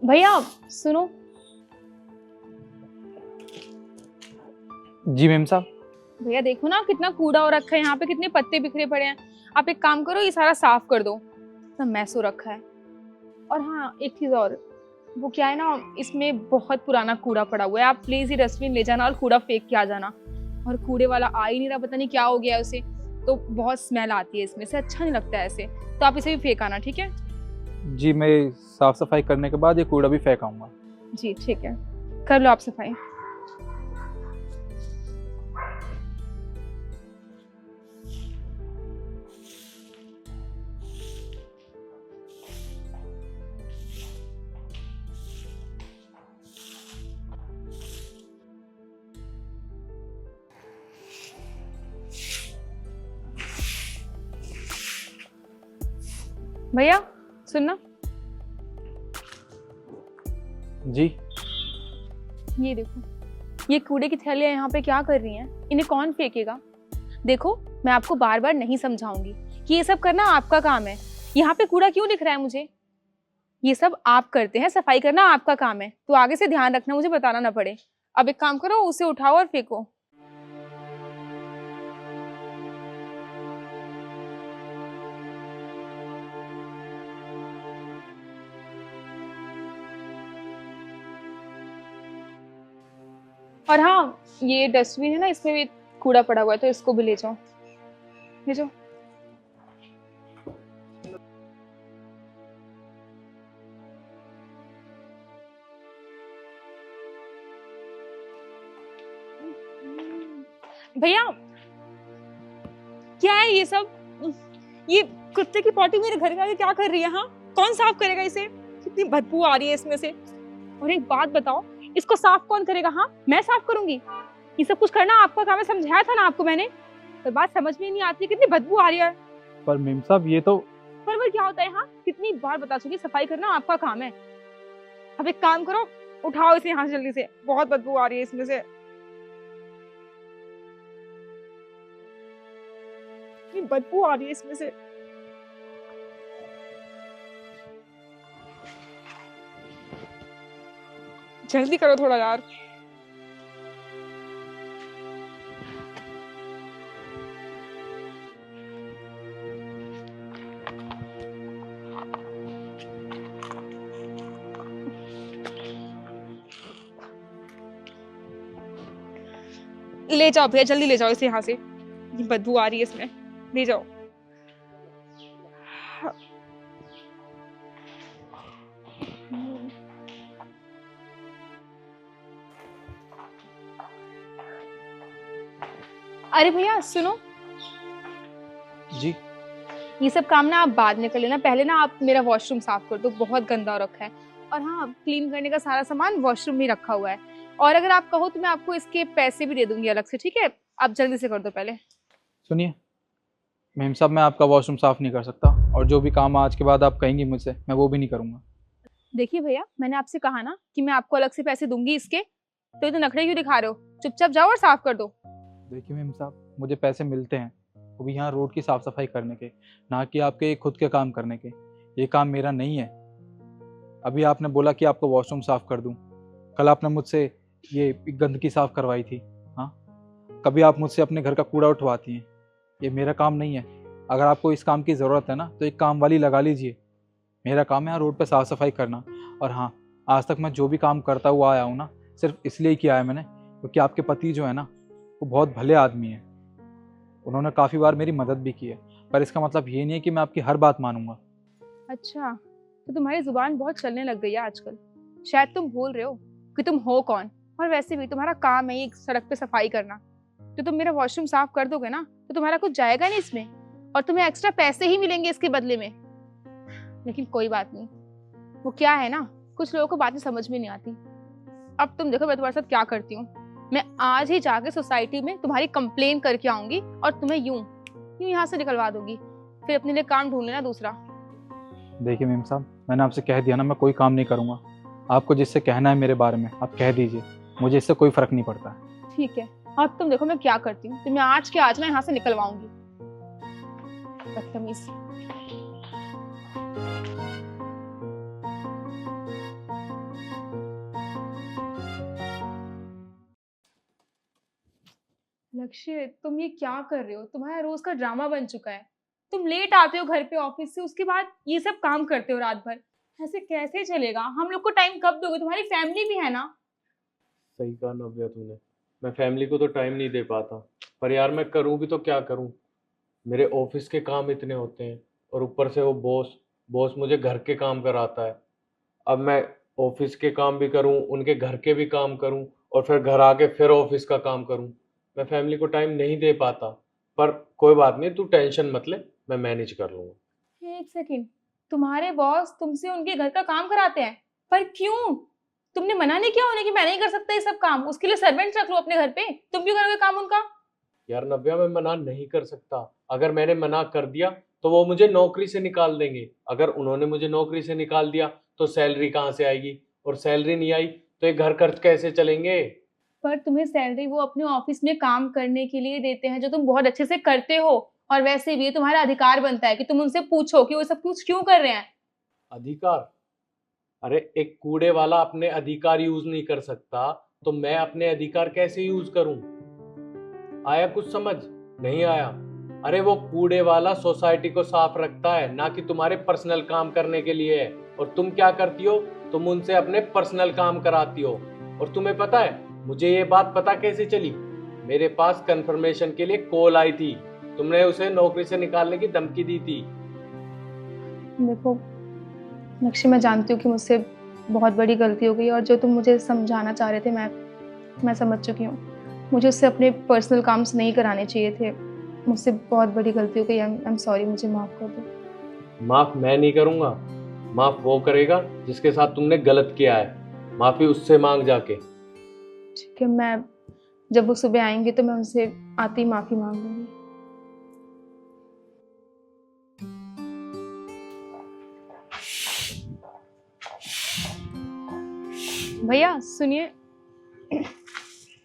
भैया सुनो। जी मैम साहब। भैया देखो ना कितना कूड़ा हो रखा है यहाँ पे, कितने पत्ते बिखरे पड़े हैं। आप एक काम करो, ये सारा साफ कर दो, सब मैस हो रखा है। और हाँ एक चीज और, वो क्या है ना, इसमें बहुत पुराना कूड़ा पड़ा हुआ है। आप प्लीज ये डस्टबिन ले जाना और कूड़ा फेंक के आ जाना। और कूड़े वाला आ ही नहीं रहा, पता नहीं क्या हो गया है उसे, तो बहुत स्मेल आती है इसमें से, अच्छा नहीं लगता है ऐसे। तो आप इसे भी फेंक आना, ठीक है? जी मैं साफ सफाई करने के बाद ये कूड़ा भी फेंक आऊंगा। जी ठीक है, कर लो आप सफाई। भैया सुनना, जी ये देखो, ये कूड़े की थैलियां यहाँ पे क्या कर रही हैं? इन्हें कौन फेंकेगा? देखो मैं आपको बार बार नहीं समझाऊंगी कि ये सब करना आपका काम है। यहाँ पे कूड़ा क्यों दिख रहा है मुझे? ये सब आप करते हैं, सफाई करना आपका काम है, तो आगे से ध्यान रखना, मुझे बताना ना पड़े। अब एक काम करो, उसे उठाओ और फेंको। और हाँ, ये डस्टबिन है ना, इसमें भी कूड़ा पड़ा हुआ है, तो इसको भी ले जाओ, ले जाओ। भैया क्या है ये सब? ये कुत्ते की पॉटी मेरे घर के आगे क्या कर रही है? हाँ, कौन साफ करेगा इसे? कितनी बदबू आ रही है इसमें से। और एक बात बताओ, इसको साफ कौन करेगा? हाँ, मैं साफ करूंगी? ये सब कुछ करना आपका काम है, समझाया था ना आपको मैंने। पर बात समझ में नहीं आती, कितनी बदबू आ रही है। पर मैम साहब ये तो। पर क्या होता है? हाँ, कितनी बार बता चुकी, सफाई करना आपका काम है। अब एक काम करो, उठाओ इसे यहाँ से जल्दी से, बहुत बदबू आ रही है इसमें से। इतनी बदबू आ रही है इसमें से। जल्दी करो थोड़ा यार। ले जाओ भैया, जल्दी ले जाओ इसे यहाँ से, ये बदबू आ रही है इसमें, ले जाओ। अरे भैया सुनो, जी ये सब काम ना आप बाद में कर लेना, पहले ना आप मेरा वॉशरूम साफ कर दो, बहुत गंदा हो रखा है। और हाँ, क्लीन करने का सारा सामान वॉशरूम में रखा हुआ है। और अगर आप कहो तो मैं आपको इसके पैसे भी दे दूंगी अलग से, ठीक है? आप जल्दी से कर दो पहले। सुनिए मैम साहब, मैं आपका वॉशरूम साफ नहीं कर सकता, और जो भी काम आज के बाद आप कहेंगी मुझसे मैं वो भी नहीं करूँगा। देखिए भैया, मैंने आपसे कहा ना कि मैं आपको अलग से पैसे दूंगी इसके, तो ये तो नखरे क्यों दिखा रहे हो? चुपचाप जाओ और साफ कर दो। देखिए मैम साहब, मुझे पैसे मिलते हैं वो भी यहाँ रोड की साफ सफाई करने के, ना कि आपके खुद के काम करने के। ये काम मेरा नहीं है। अभी आपने बोला कि आपको वॉशरूम साफ कर दूं, कल आपने मुझसे ये गंदगी साफ करवाई थी। हाँ, कभी आप मुझसे अपने घर का कूड़ा उठवाती हैं। ये मेरा काम नहीं है। अगर आपको इस काम की ज़रूरत है ना तो एक काम वाली लगा लीजिए। मेरा काम है यहाँ रोड पे साफ सफाई करना। और हाँ, आज तक मैं जो भी काम करता हुआ आया हूँ ना, सिर्फ इसलिए किया है मैंने क्योंकि आपके पति जो है ना, वो बहुत भले आदमी हैं। उन्होंने काफ़ी बार मेरी मदद भी की है, पर इसका मतलब ये नहीं है कि मैं आपकी हर बात मानूंगा। अच्छा, तो तुम्हारी जुबान बहुत चलने लग गई है आजकल। शायद तुम भूल रहे हो कि तुम हो कौन। और वैसे भी तुम्हारा काम है ये सड़क पे सफाई करना, तो तुम मेरा वॉशरूम साफ कर दोगे ना, तो तुम्हारा कुछ जाएगा नहीं इसमें, और तुम्हें एक्स्ट्रा पैसे ही मिलेंगे इसके बदले में। लेकिन कोई बात नहीं, वो क्या है ना, कुछ लोगों को बातें समझ में नहीं आती। अब तुम देखो मैं तुम्हारे साथ क्या करती हूँ। मैं आज ही जाके सोसाइटी में तुम्हारी कंप्लेन करके आऊंगी, और तुम्हें यूं यूं यहाँ से निकलवा दूंगी। फिर अपने लिए काम ढूंढ लेना दूसरा। देखिए मैम साहब, मैंने आपसे कह दिया ना, मैं कोई काम नहीं करूँगा। आपको जिससे कहना है मेरे बारे में आप कह दीजिए, मुझे इससे कोई फ़र्क नहीं पड़ता। ठीक है, अब तुम देखो मैं क्या करती हूँ, तुम्हें आज के आज मैं यहाँ से निकलवाऊंगी। बदतमीज। लक्ष्य, तुम ये क्या कर रहे हो? तुम्हारा रोज का ड्रामा बन चुका है। तुम लेट आते हो घर पे ऑफिस से, उसके बाद ये सब काम करते हो रात भर। ऐसे कैसे चलेगा? हम लोग को टाइम कब दोगे? तुम्हारी फैमिली भी है ना। सही कहा नव्या तूने। मैं फैमिली को तो टाइम नहीं दे पाता, पर यार मैं करूँ भी तो क्या करूँ। मेरे ऑफिस के काम इतने होते हैं और ऊपर से वो बॉस बॉस मुझे घर के काम कराता है। अब मैं ऑफिस के काम भी करूँ, उनके घर के भी काम करूँ और फिर घर आके फिर ऑफिस का काम करूँ। मैं फैमिली को टाइम नहीं दे पाता, पर कोई बात नहीं, तू टेंशन मत ले, मैं मैनेज कर लूँगा। एक सेकेंड, तुम्हारे बॉस तुमसे उनके घर का काम कराते हैं? पर क्यों? तुमने मना नहीं किया उन्हें कि मैं नहीं कर सकता ये सब काम? उसके लिए सर्वेंट्स रख लो अपने घर पे, तुम क्यों करोगे काम उनका? यार नव्या, मैं मना नहीं कर सकता। अगर मैंने मना कर दिया तो वो मुझे नौकरी से निकाल देंगे। अगर उन्होंने मुझे नौकरी से निकाल दिया तो सैलरी कहाँ से आएगी, और सैलरी नहीं आई तो ये घर खर्च कैसे चलेंगे। पर तुम्हें सैलरी वो अपने ऑफिस में काम करने के लिए देते हैं, जो तुम बहुत अच्छे से करते हो। और वैसे भी ये तुम्हारा अधिकार बनता है कि तुम उनसे पूछो कि वो सब कुछ क्यों कर रहे हैं। अधिकार? अरे एक कूड़े वाला अपने अधिकार यूज नहीं कर सकता तो मैं अपने अधिकार कैसे यूज करूं? आया कुछ समझ? नहीं आया? अरे वो कूड़े वाला सोसाइटी को साफ रखता है, ना कि तुम्हारे पर्सनल काम करने के लिए है। और तुम क्या करती हो? तुम उनसे अपने पर्सनल काम कराती हो। और तुम्हें पता है मुझे ये बात पता कैसे चली? मेरे पास कंफर्मेशन के लिए कॉल आई थी। तुमने उसे नौकरी से निकालने की धमकी दी थी। देखो लक्ष्य, मैं जानती हूँ कि मुझसे बहुत बड़ी गलती हो गई, और जो तुम मुझे समझाना चाह रहे थे मैं समझ चुकी हूँ। मुझे उससे अपने पर्सनल काम से नहीं कराने चाहिए थे। मुझसे बहुत बड़ी गलती हो गई। आई एम सॉरी, मुझे माफ़ कर दो। माफ मैं नहीं करूंगा, माफ वो करेगा जिसके साथ तुमने गलत किया है। माफी उससे मांग जाके। ठीक है, मैं जब वो सुबह आएंगे तो मैं उनसे आती ही माफ़ी मांग लूंगी। भैया सुनिए।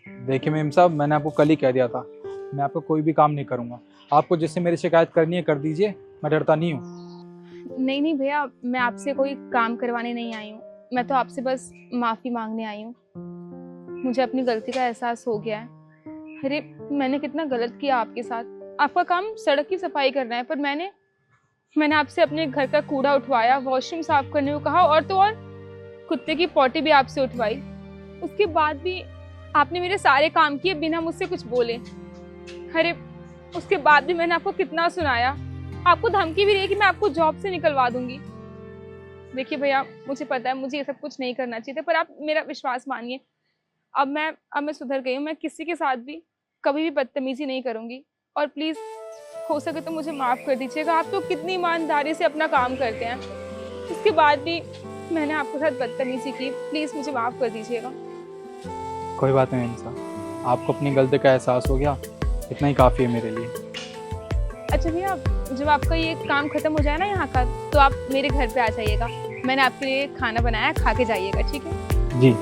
देखिए मेम साहब, मैंने आपको कल ही कह दिया था मैं आपको कोई भी काम नहीं करूँगा। आपको जिससे मेरी शिकायत करनी है कर दीजिए, मैं डरता नहीं हूँ। नहीं भैया, मैं आपसे कोई काम करवाने नहीं आई हूँ। मैं तो आपसे बस माफ़ी मांगने आई हूँ। मुझे अपनी गलती का एहसास हो गया है। अरे मैंने कितना गलत किया आपके साथ। आपका काम सड़क की सफाई करना है, पर मैंने आपसे अपने घर का कूड़ा उठवाया, वॉशरूम साफ करने को कहा, और तो और कुत्ते की पॉटी भी आपसे उठवाई। उसके बाद भी आपने मेरे सारे काम किए बिना मुझसे कुछ बोले। अरे उसके बाद भी मैंने आपको कितना सुनाया। आपको धमकी भी दी कि मैं आपको जॉब से निकलवा दूंगी। देखिए भैया, मुझे पता है मुझे ये सब कुछ नहीं करना चाहिए था, पर आप मेरा विश्वास मानिए। अब मैं सुधर गई हूँ। मैं किसी के साथ भी कभी भी बदतमीजी नहीं करूंगी। और प्लीज हो सके तो मुझे माफ कर दीजिएगा। आप तो कितनी ईमानदारी से अपना काम करते हैं, उसके बाद भी मैंने आपके साथ बदतमीजी की। प्लीज मुझे माफ कर दीजिएगा। कोई बात नहीं मेम साहब, आपको अपनी गलती का एहसास हो गया, इतना ही काफ़ी है मेरे लिए। अच्छा भैया, जब आपका ये काम खत्म हो जाए ना यहाँ का, तो आप मेरे घर पे आ जाइएगा। मैंने आपके लिए खाना बनाया, खा के जाइएगा, ठीक है? जी।